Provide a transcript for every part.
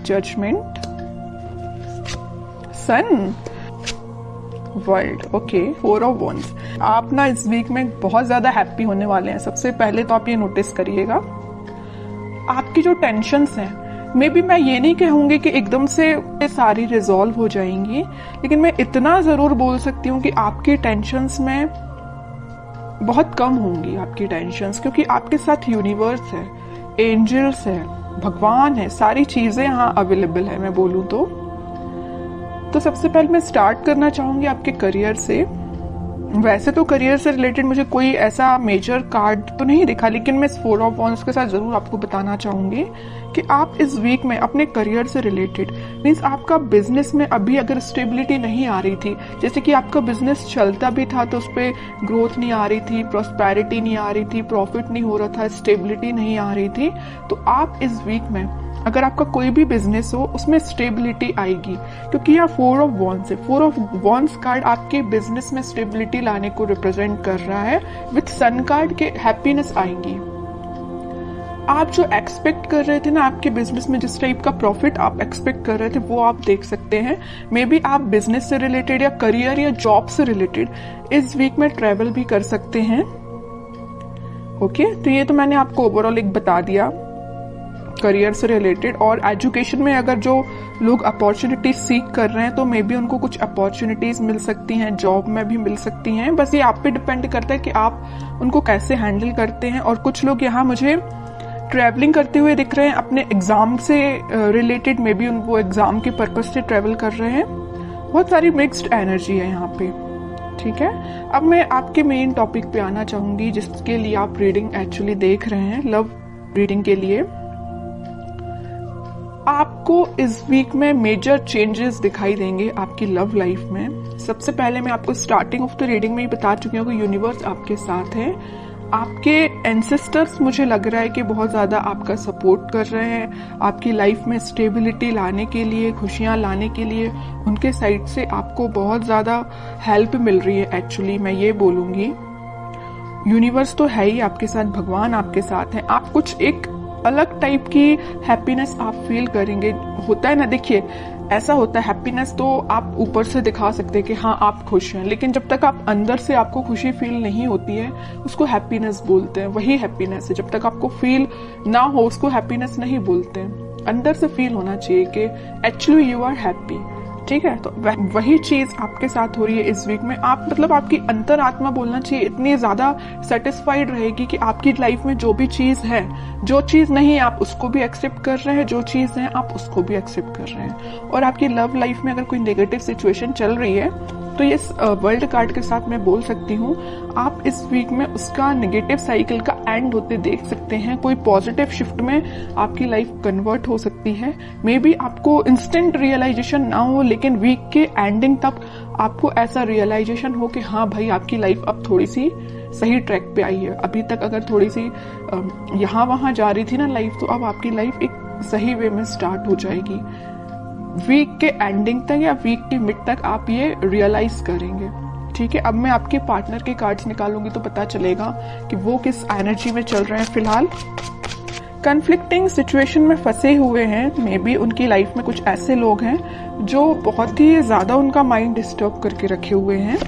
Judgement, sun, world. Okay, 4 of wands. आप ना इस वीक में बहुत ज्यादा हैप्पी होने वाले हैं। सबसे पहले तो आप ये नोटिस करिएगा, आपकी जो टेंशन्स हैं, मे बी मैं ये नहीं कहूंगी कि एकदम से सारी रिजॉल्व हो जाएंगी, लेकिन मैं इतना जरूर बोल सकती हूँ कि आपकी टेंशन्स में बहुत कम होंगी आपकी टेंशन्स, क्योंकि आपके साथ यूनिवर्स है, एंजल्स है, भगवान है, सारी चीजें यहाँ अवेलेबल है मैं बोलूँ तो सबसे पहले मैं स्टार्ट करना चाहूंगी आपके करियर से। वैसे तो करियर से रिलेटेड मुझे कोई ऐसा मेजर कार्ड तो नहीं दिखा, लेकिन मैं इस 4 ऑफ वॉन्ड्स के साथ जरूर आपको बताना चाहूंगी कि आप इस वीक में अपने करियर से रिलेटेड, मीन्स आपका बिजनेस में अभी अगर स्टेबिलिटी नहीं आ रही थी, जैसे कि आपका बिजनेस चलता भी था तो उस पर ग्रोथ नहीं आ रही थी, प्रॉस्पेरिटी नहीं आ रही थी, प्रॉफिट नहीं हो रहा था, स्टेबिलिटी नहीं आ रही थी, तो आप इस वीक में अगर आपका कोई भी बिजनेस हो उसमें स्टेबिलिटी आएगी, क्योंकि यहाँ 4 ऑफ वॉन्ड्स है। 4 ऑफ वॉन्ड्स कार्ड आपके बिजनेस में स्टेबिलिटी लाने को रिप्रेजेंट कर रहा है। विथ सन कार्ड के हैप्पीनेस आएंगी। आप जो एक्सपेक्ट कर रहे थे ना आपके बिजनेस में, जिस टाइप का प्रॉफिट आप एक्सपेक्ट कर रहे थे वो आप देख सकते हैं। मे बी आप बिजनेस से रिलेटेड या करियर या जॉब से रिलेटेड इस वीक में ट्रेवल भी कर सकते हैं। ओके, तो ये तो मैंने आपको ओवरऑल एक बता दिया करियर से रिलेटेड। और एजुकेशन में अगर जो लोग अपॉर्चुनिटीज सीख कर रहे हैं तो मे बी उनको कुछ अपॉर्चुनिटीज मिल सकती हैं, जॉब में भी मिल सकती हैं। बस ये आप पे डिपेंड करता है कि आप उनको कैसे हैंडल करते हैं। और कुछ लोग यहाँ मुझे ट्रैवलिंग करते हुए दिख रहे हैं अपने एग्जाम से रिलेटेड, मे बी वो एग्जाम के पर्पज से ट्रैवल कर रहे हैं। बहुत सारी मिक्स्ड एनर्जी है यहाँ पे, ठीक है। अब मैं आपके मेन टॉपिक पे आना चाहूंगी जिसके लिए आप रीडिंग एक्चुअली देख रहे हैं, लव रीडिंग के लिए। आपको इस वीक में मेजर चेंजेस दिखाई देंगे आपकी लव लाइफ में। सबसे पहले मैं आपको स्टार्टिंग ऑफ द रीडिंग में ही बता चुकी हूँ कि यूनिवर्स आपके साथ है। आपके एंसेस्टर्स मुझे लग रहा है कि बहुत ज्यादा आपका सपोर्ट कर रहे हैं आपकी लाइफ में स्टेबिलिटी लाने के लिए, खुशियां लाने के लिए। उनके साइड से आपको बहुत ज्यादा हेल्प मिल रही है एक्चुअली, मैं ये बोलूंगी। यूनिवर्स तो है ही आपके साथ, भगवान आपके साथ है। आप कुछ एक अलग टाइप की हैप्पीनेस आप फील करेंगे। होता है ना, देखिए ऐसा होता है, हैप्पीनेस तो आप ऊपर से दिखा सकते हैं कि हाँ आप खुश हैं, लेकिन जब तक आप अंदर से आपको खुशी फील नहीं होती है उसको हैप्पीनेस बोलते हैं। वही हैप्पीनेस है, जब तक आपको फील ना हो उसको हैप्पीनेस नहीं बोलते हैं। अंदर से फील होना चाहिए कि एक्चुअली यू आर हैप्पी, ठीक है। तो वही चीज आपके साथ हो रही है इस वीक में। आप मतलब आपकी अंतरात्मा बोलना चाहिए इतनी ज्यादा सेटिस्फाइड रहेगी कि आपकी लाइफ में जो भी चीज है, जो चीज नहीं है आप उसको भी एक्सेप्ट कर रहे हैं, जो चीज है आप उसको भी एक्सेप्ट कर रहे हैं। और आपकी लव लाइफ में अगर कोई नेगेटिव सिचुएशन चल रही है तो ये वर्ल्ड कार्ड के साथ मैं बोल सकती हूँ आप इस वीक में उसका नेगेटिव साइकिल का एंड होते देख सकते हैं। कोई पॉजिटिव शिफ्ट में आपकी लाइफ कन्वर्ट हो सकती है। मे बी आपको इंस्टेंट रियलाइजेशन ना हो, लेकिन वीक के एंडिंग तक आपको ऐसा रियलाइजेशन हो कि हाँ भाई आपकी लाइफ अब थोड़ी सी सही ट्रैक पे आई है। अभी तक अगर थोड़ी सी यहाँ वहां जा रही थी ना लाइफ, तो अब आपकी लाइफ एक सही वे में स्टार्ट हो जाएगी। वीक के एंडिंग तक या वीक के मिड तक आप ये रियलाइज करेंगे, ठीक है। अब मैं आपके पार्टनर के कार्ड्स निकालूंगी तो पता चलेगा कि वो किस एनर्जी में चल रहे हैं फिलहाल। कन्फ्लिक्टिंग सिचुएशन में फंसे हुए हैं, मे बी उनकी लाइफ में कुछ ऐसे लोग हैं जो बहुत ही ज्यादा उनका माइंड डिस्टर्ब करके रखे हुए हैं।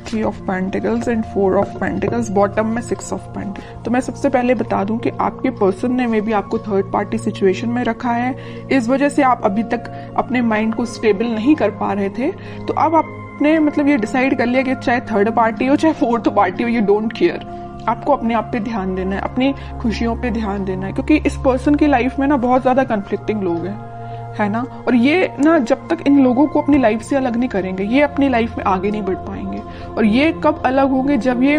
3 of pentacles and 4 of pentacles, bottom में 6 ऑफ पेंटिकल्स। तो मैं सबसे पहले बता दूं कि आपके पर्सन ने मे बी आपको थर्ड पार्टी सिचुएशन में रखा है। इस वजह से आप अभी तक अपने माइंड को स्टेबल नहीं कर पा रहे थे। तो अब आपने मतलब ये डिसाइड कर लिया कि चाहे थर्ड पार्टी हो चाहे फोर्थ पार्टी हो, यू डोंट केयर। आपको अपने आप पे ध्यान देना है, अपनी खुशियों पे ध्यान देना है, क्योंकि इस पर्सन की लाइफ में ना बहुत ज्यादा कन्फ्लिक्टिंग लोग हैं, है ना। और ये ना जब तक इन लोगों को अपनी लाइफ से अलग नहीं करेंगे ये अपनी लाइफ में आगे नहीं बढ़ पाएंगे। और ये कब अलग होंगे, जब ये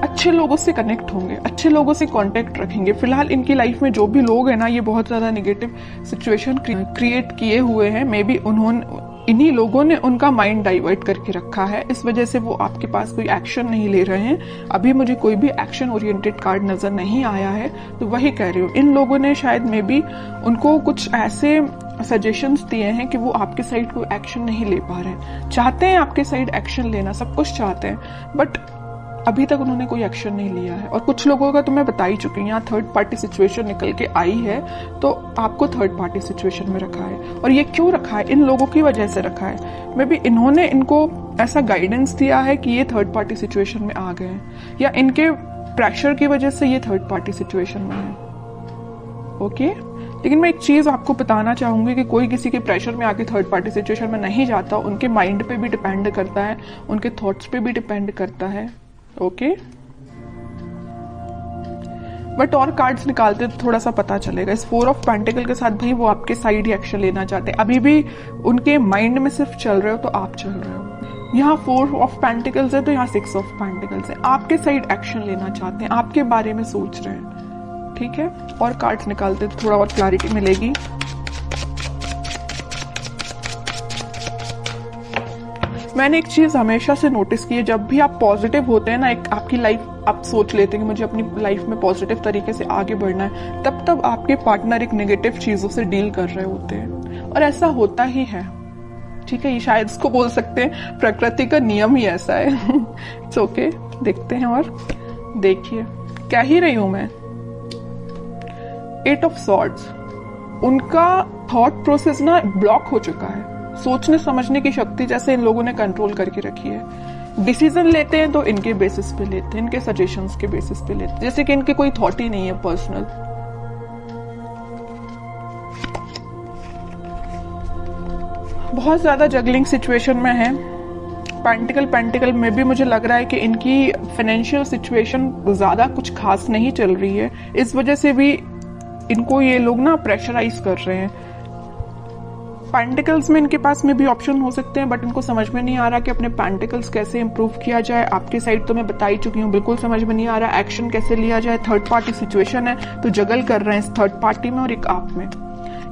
अच्छे लोगों से कनेक्ट होंगे, अच्छे लोगों से कांटेक्ट रखेंगे। फिलहाल इनकी लाइफ में जो भी लोग हैं ना, ये बहुत ज्यादा नेगेटिव सिचुएशन क्रिएट किए हुए हैं। मे बी इन्हीं लोगों ने उनका माइंड डाइवर्ट करके रखा है, इस वजह से वो आपके पास कोई एक्शन नहीं ले रहे हैं। अभी मुझे कोई भी एक्शन ओरिएंटेड कार्ड नजर नहीं आया है, तो वही कह रही हूँ इन लोगों ने शायद मे बी उनको कुछ ऐसे सजेशंस दिए हैं कि वो आपके साइड कोई एक्शन नहीं ले पा रहे हैं। चाहते हैं आपके साइड एक्शन लेना, सब कुछ चाहते हैं, बट अभी तक उन्होंने कोई एक्शन नहीं लिया है। और कुछ लोगों का तो मैं बता ही चुकी हूँ, यहाँ थर्ड पार्टी सिचुएशन निकल के आई है, तो आपको थर्ड पार्टी सिचुएशन में रखा है। और ये क्यों रखा है? इन लोगों की वजह से रखा है। मे बी इन्होंने इनको ऐसा गाइडेंस दिया है कि ये थर्ड पार्टी सिचुएशन में आ गए हैं, या इनके प्रेशर की वजह से ये थर्ड पार्टी सिचुएशन में है। ओके, लेकिन मैं एक चीज आपको बताना चाहूंगी कि कोई किसी के प्रेशर में आके थर्ड पार्टी सिचुएशन में नहीं जाता। उनके माइंड पे भी डिपेंड करता है, उनके थॉट्स पे भी डिपेंड करता है। ओके, बट और कार्ड्स निकालते तो थोड़ा सा पता चलेगा। इस 4 ऑफ पेंटिकल के साथ भाई वो आपके साइड ही एक्शन लेना चाहते हैं। अभी भी उनके माइंड में सिर्फ चल रहे हो तो आप चल रहे हो। यहाँ 4 ऑफ पेंटिकल्स है तो यहाँ 6 ऑफ पेंटिकल्स है। आपके साइड एक्शन लेना चाहते हैं, आपके बारे में सोच रहे हैं। ठीक है, और कार्ड्स निकालते तो थोड़ा और क्लैरिटी मिलेगी। मैंने एक चीज हमेशा से नोटिस की है, जब भी आप पॉजिटिव होते हैं ना, एक आपकी लाइफ आप सोच लेते हैं कि मुझे अपनी लाइफ में पॉजिटिव तरीके से आगे बढ़ना है, तब आपके पार्टनर एक नेगेटिव चीजों से डील कर रहे होते हैं। और ऐसा होता ही है। ठीक है, ये शायद इसको बोल सकते हैं प्रकृति का नियम ही ऐसा है। इट्स ओके, देखते हैं। और देखिए क्या ही रही हूं मैं। 8 ऑफ सॉर्ड्स, उनका थॉट प्रोसेस ना ब्लॉक हो चुका है। सोचने समझने की शक्ति जैसे इन लोगों ने कंट्रोल करके रखी है। डिसीजन लेते हैं तो इनके बेसिस पे लेते हैं, इनके सजेशंस के बेसिस पे लेते हैं, जैसे कि इनके कोई थॉट ही नहीं है पर्सनल। बहुत ज्यादा जगलिंग सिचुएशन में है। पेंटिकल में भी मुझे लग रहा है कि इनकी फाइनेंशियल सिचुएशन ज्यादा कुछ खास नहीं चल रही है। इस वजह से भी इनको ये लोग ना प्रेशराइज कर रहे हैं। पेंटिकल्स में इनके पास में भी ऑप्शन हो सकते हैं, बट इनको समझ में नहीं आ रहा कि अपने पेंटिकल्स कैसे इंप्रूव किया जाए। आपकी साइड तो मैं बता ही चुकी हूँ, बिल्कुल समझ में नहीं आ रहा एक्शन कैसे लिया जाए। थर्ड पार्टी सिचुएशन है तो जगल कर रहे हैं इस थर्ड पार्टी में और एक आप में।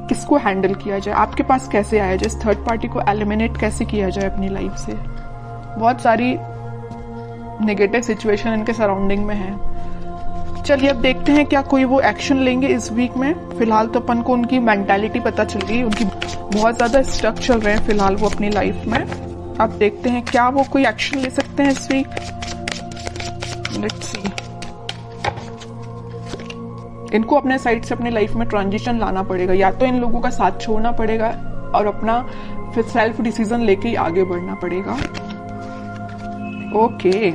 किसको हैंडल किया जाए, आपके पास कैसे आया जाए, इस थर्ड पार्टी को एलिमिनेट कैसे किया जाए अपनी लाइफ से। बहुत सारी नेगेटिव सिचुएशन इनके सराउंडिंग में है। चलिए अब देखते हैं क्या कोई वो एक्शन लेंगे इस वीक में। फिलहाल तो अपन को उनकी मेंटालिटी पता चल गई, उनकी बहुत ज्यादा स्टक चल रहे हैं फिलहाल वो अपनी लाइफ में। अब देखते हैं क्या वो कोई एक्शन ले सकते हैं इस वीक। Let's see. इनको अपने साइड से अपनी लाइफ में ट्रांजिशन लाना पड़ेगा, या तो इन लोगों का साथ छोड़ना पड़ेगा और अपना फिर सेल्फ डिसीजन लेके ही आगे बढ़ना पड़ेगा। ओके,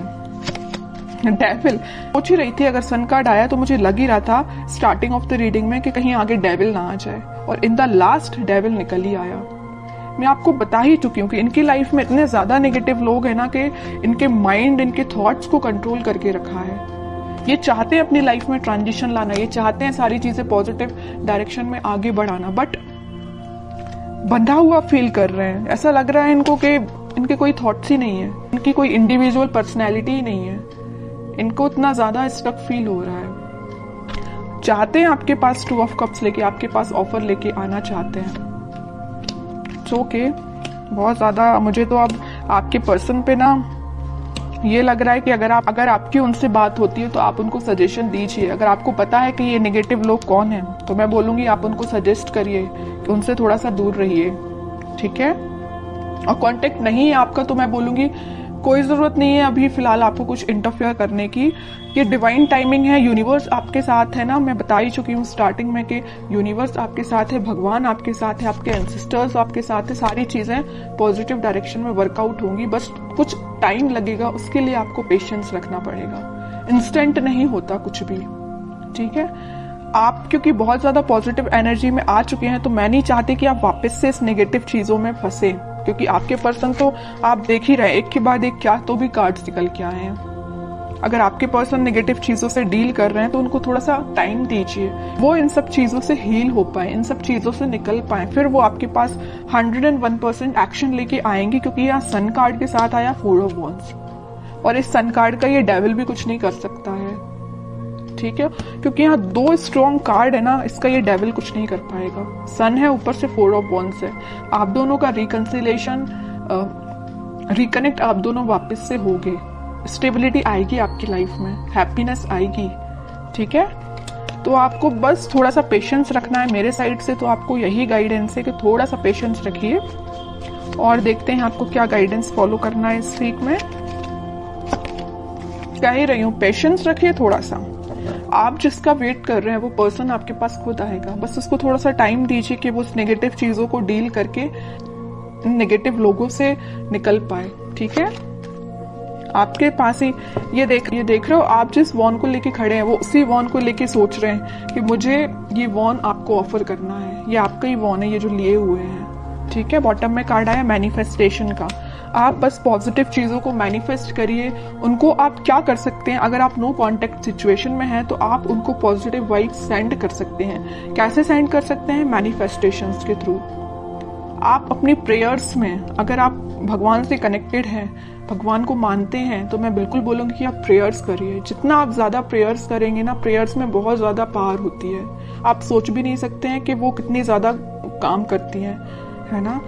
डेविल सोच ही रही थी, अगर सन कार्ड आया तो मुझे लग ही रहा था स्टार्टिंग ऑफ द रीडिंग में कि कहीं आगे डेविल ना आ जाए, और इन द लास्ट डेविल निकल ही आया। मैं आपको बता ही चुकी हूँ कि इनकी लाइफ में इतने ज्यादा नेगेटिव लोग हैं ना कि इनके माइंड इनके थॉट्स को कंट्रोल करके रखा है। ये चाहते हैं अपनी लाइफ में ट्रांजिशन लाना, ये चाहते हैं सारी चीजें पॉजिटिव डायरेक्शन में आगे बढ़ाना, बट बंधा हुआ फील कर रहे हैं। ऐसा लग रहा है इनको कि इनके कोई थॉट्स ही नहीं है, इनकी कोई इंडिविजुअल पर्सनैलिटी ही नहीं है। इनको इतना ज्यादा स्टक फील हो रहा है। चाहते हैं आपके पास 2 ऑफ कप्स लेके, आपके पास ऑफर लेके आना चाहते हैं। ओके, बहुत ज्यादा मुझे तो अब आपके पर्सन पे ना ये लग रहा है कि अगर आपकी उनसे बात होती है तो आप उनको सजेशन दीजिए। अगर आपको पता है कि ये नेगेटिव लोग कौन हैं तो मैं बोलूंगी आप उनको सजेस्ट करिए कि उनसे थोड़ा सा दूर रहिए। ठीक है, और कांटेक्ट नहीं है आपका तो मैं बोलूंगी कोई जरूरत नहीं है अभी फिलहाल आपको कुछ इंटरफेयर करने की। ये डिवाइन टाइमिंग है, यूनिवर्स आपके साथ है ना। मैं बता ही चुकी हूँ स्टार्टिंग में कि यूनिवर्स आपके साथ है, भगवान आपके साथ है, आपके एंसेस्टर्स आपके साथ है। सारी चीजें पॉजिटिव डायरेक्शन में वर्कआउट होंगी, बस कुछ टाइम लगेगा, उसके लिए आपको पेशेंस रखना पड़ेगा। इंस्टेंट नहीं होता कुछ भी। ठीक है, आप क्योंकि बहुत ज्यादा पॉजिटिव एनर्जी में आ चुके हैं तो मैं नहीं चाहती कि आप वापस से इस नेगेटिव चीजों में फंसे, क्योंकि आपके पर्सन तो आप देख ही रहे एक के बाद एक क्या तो भी कार्ड्स निकल के आए हैं। अगर आपके पर्सन नेगेटिव चीजों से डील कर रहे हैं तो उनको थोड़ा सा टाइम दीजिए, वो इन सब चीजों से हील हो पाए, इन सब चीजों से निकल पाए, फिर वो आपके पास 101% एक्शन लेके आएंगे। क्योंकि यहाँ सन कार्ड के साथ आया 4 ऑफ वॉन्ड्स, और इस सन कार्ड का ये डेविल भी कुछ नहीं कर सकता है। ठीक है, क्योंकि यहाँ 2 स्ट्रॉन्ग कार्ड है ना, इसका ये डेविल कुछ नहीं कर पाएगा। सन है, ऊपर से 4 ऑफ वॉन्ड्स है। आप दोनों का रिकंसिलेशन रिकनेक्ट आप दोनों वापस से होगे, स्टेबिलिटी आएगी आपकी लाइफ में, हैप्पीनेस आएगी। ठीक है, तो आपको बस थोड़ा सा पेशेंस रखना है मेरे साइड से। तो आपको यही गाइडेंस है कि थोड़ा सा पेशेंस रखिए, और देखते हैं आपको क्या गाइडेंस फॉलो करना है इस वीक में। कह ही रही हूँ, पेशेंस रखिए थोड़ा सा। आप जिसका वेट कर रहे हैं वो पर्सन आपके पास खुद आएगा, बस उसको थोड़ा सा टाइम दीजिए कि वो उस नेगेटिव चीजों को डील करके नेगेटिव लोगों से निकल पाए। ठीक है, आपके पास ही ये देख रहे हो, आप जिस वॉन को लेके खड़े हैं वो उसी वॉन को लेके सोच रहे हैं कि मुझे ये वॉन आपको ऑफर करना है, ये आपका ही वॉन है ये जो लिए हुए हैं। ठीक है, बॉटम में कार्ड आया मैनिफेस्टेशन का। आप बस पॉजिटिव चीजों को मैनिफेस्ट करिए। उनको आप क्या कर सकते हैं, अगर आप नो कांटेक्ट सिचुएशन में हैं तो आप उनको पॉजिटिव वाइब सेंड कर सकते हैं। कैसे सेंड कर सकते हैं? मैनिफेस्टेशंस के थ्रू। आप अपनी प्रेयर्स में, अगर आप भगवान से कनेक्टेड हैं, भगवान को मानते हैं, तो मैं बिल्कुल बोलूंगी कि आप प्रेयर्स करिए। जितना आप ज्यादा प्रेयर्स करेंगे ना, प्रेयर्स में बहुत ज्यादा पावर होती है। आप सोच भी नहीं सकते हैं कि वो कितनी ज्यादा काम करती हैं, है ना।